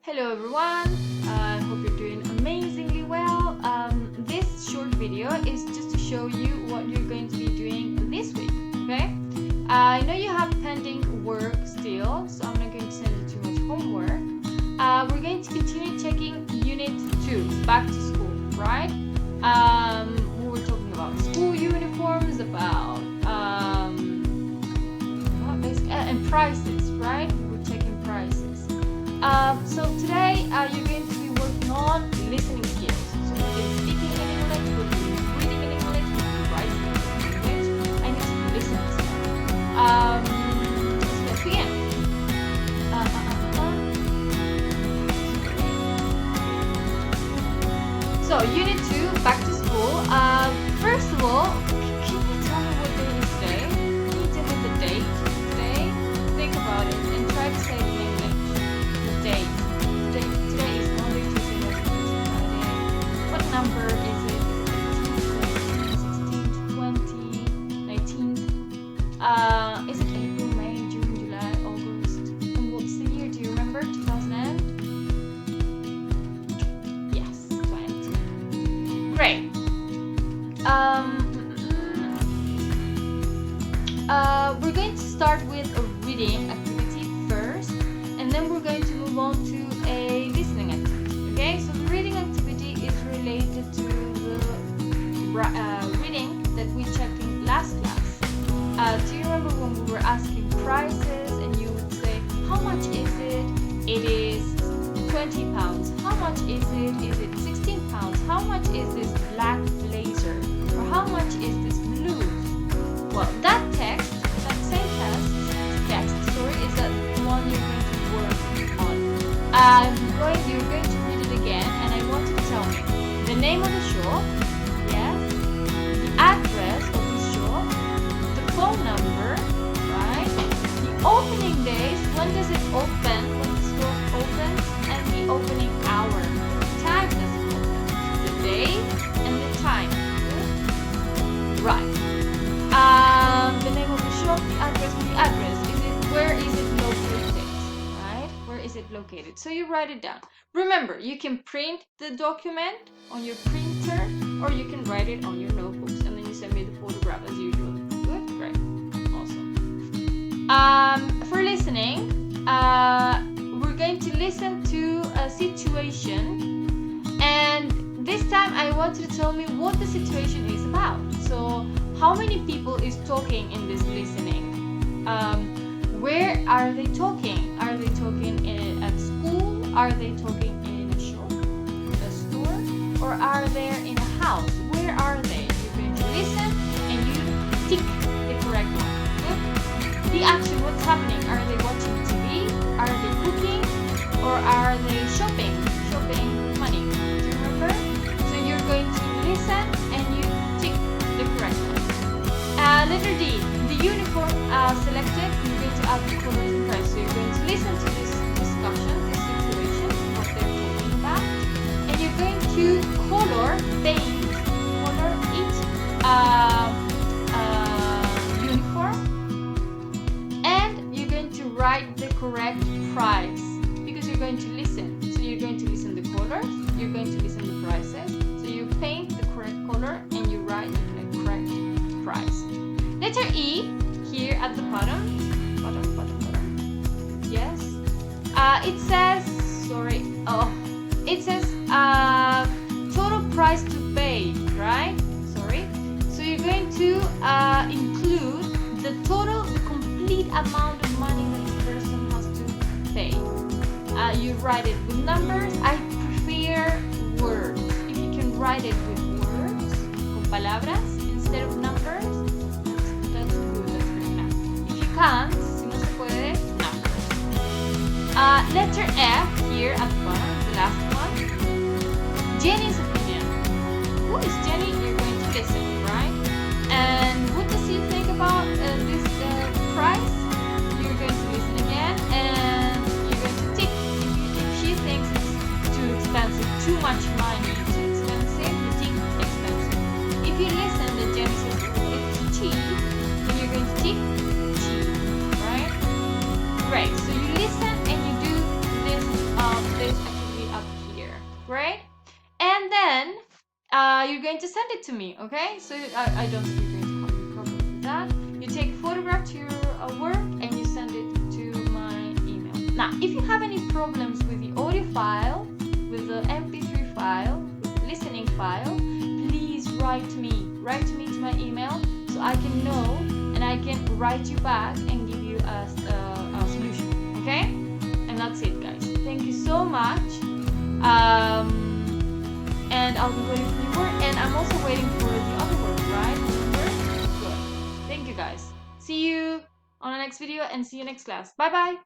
Hello everyone, I hope you're doing amazingly well. This short video is just to show you what you're going to be doing this week, okay? I know you have pending work still, so I'm not going to send you too much homework. We're going to continue taking Unit 2, back to school, right? We were talking about school uniforms, about and prices, right? We're taking prices. So today you're going to be working on listening skills. So we've been speaking in English, we've been reading in English, we've been writing in English. I need to listen to stuff. So let's begin. So Unit 2, back to school. First of all, can you tell me what day is today? Can you tell me the date today? Think about it and try to say it in English. Date. Today is Monday, Tuesday, Wednesday, Friday. What number is it? 16th, 20th, 19th? Is it April, May, June, July, August? And what's the year? Do you remember? 2000? Yes, 20. Great. We're going to start with a reading activity first. And then we're going to move on to a listening activity, okay? So the reading activity is related to the reading that we checked in last class. Do you remember when we were asking prices and you would say, how much is it? It is 20 pounds. How much is it? Is it 16 pounds? How much is this black blazer? Or how much is this blue? Well, that text, that same text, is that the one you're going to work on. You're going to read it again, and I want you to tell me the name of the shop, yes, the address of the shop, the phone number, right, the opening days, when does it open, when the store opens, and the opening hour, what time does it open, the day and the time, right. The name of the shop, the address, where is it located, right? Where is it located? So you write it down. Remember, you can print the document on your printer or you can write it on your notebooks and then you send me the photograph as usual. Good? Great. Awesome. For listening, we're going to listen to a situation, and this time I want you to tell me what the situation is about. So how many people is talking in this listening? Where are they talking? Are they talking at school? Are they talking in a shop, a store? Or are they in a house? Where are they? You're going to listen and you tick the correct one. Good? The action, what's happening? Are they watching TV? Are they cooking? Or are they shopping? Shopping money. Do you remember? So you're going to listen and you tick the correct one. Letter D, the uniform selected, you're going to add the colors and price. So you're going to listen to this discussion, this situation, what they're talking about, and you're going to paint each uniform, and you're going to write the correct price because you're going to listen. So you're going to listen the colors, you're going to listen the prices. So you paint the correct color and you write the correct price. Letter E, here at the bottom. Yes. It says, total price to pay, right? So you're going to include the complete amount of money that the person has to pay. You write it with numbers. I prefer words. If you can write it with words, con palabras, instead of numbers, can't, si no se puede, numbers. Letter F here at the bottom, the last one. Jenny's opinion. Who is Jenny? You're going to listen, right? And what does she think about this price? You're going to listen again and you're going to tick. If she thinks it's too expensive, too much money, too expensive, you tick expensive. If you listen, then Jenny says, it's cheap, then you're going to tick. Great. So you listen and you do this Great. And then you're going to send it to me, okay? So I don't think you're going to have any problem with that. You take a photograph to your work and you send it to my email. Now, if you have any problems with the audio file, with the MP3 file, with the listening file, please write to me. Write to me to my email so I can know and I can write you back and give you a solution, okay? And that's it, guys. Thank you so much. And I'll be waiting for your work, and I'm also waiting for the other work, right? Remember? Good. Thank you, guys. See you on the next video and see you next class. Bye bye.